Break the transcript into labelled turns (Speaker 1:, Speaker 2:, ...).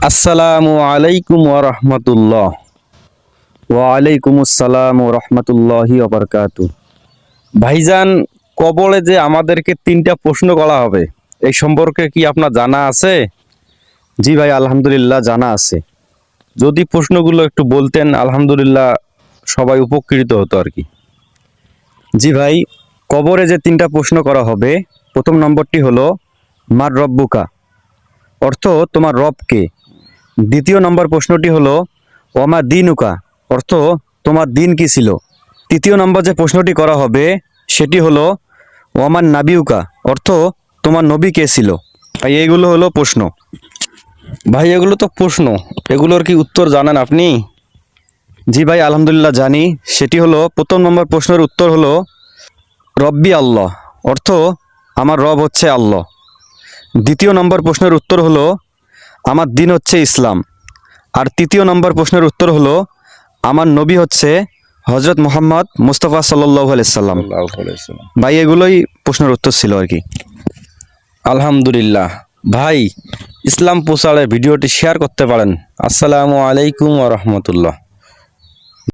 Speaker 1: আসসালামু আলাইকুম ওরহমতুল্লাহ। ওয়ালাইকুম আসসালাম ওরহমতুল্লাহি ওবরকাতু। ভাইজান, কবরে যে আমাদেরকে তিনটা প্রশ্ন করা হবে, এই সম্পর্কে কি আপনার জানা আছে? জি ভাই, আলহামদুলিল্লাহ জানা আছে। যদি প্রশ্নগুলো একটু বলতেন আলহামদুলিল্লাহ সবাই উপকৃত হতো আর কি। জি ভাই, কবরে যে তিনটা প্রশ্ন করা হবে, প্রথম নম্বরটি হলো মার রব্বুকা, অর্থ তোমার রব কে। দ্বিতীয় নম্বর প্রশ্নটি হলো ওমা দিনুকা, অর্থ তোমার দিন কি ছিল। তৃতীয় নম্বর যে প্রশ্নটি করা হবে সেটি হলো ওমান নাবিউকা, অর্থ তোমার নবী কে ছিল। ভাই এইগুলো হলো প্রশ্ন। ভাই এগুলো তো প্রশ্ন, এগুলোর কি উত্তর জানেন আপনি? জি ভাই, আলহামদুলিল্লাহ জানি। সেটি হলো প্রথম নম্বর প্রশ্নের উত্তর হলো রব্বি আল্লাহ, অর্থ আমার রব হচ্ছে আল্লাহ। দ্বিতীয় নম্বর প্রশ্নের উত্তর হলো আমার দিন হচ্ছে ইসলাম। আর তৃতীয় নম্বর প্রশ্নের উত্তর হলো আমার নবী হচ্ছে হজরত মোহাম্মদ মুস্তফা সাল্লাল্লাহু আলাইহি সাল্লাম। ভাই এগুলোই প্রশ্নের উত্তর ছিল আর কি। আলহামদুলিল্লাহ। ভাই, ইসলাম প্রচারের ভিডিওটি শেয়ার করতে পারেন। আসসালামু আলাইকুম ওয়া রাহমাতুল্লাহ।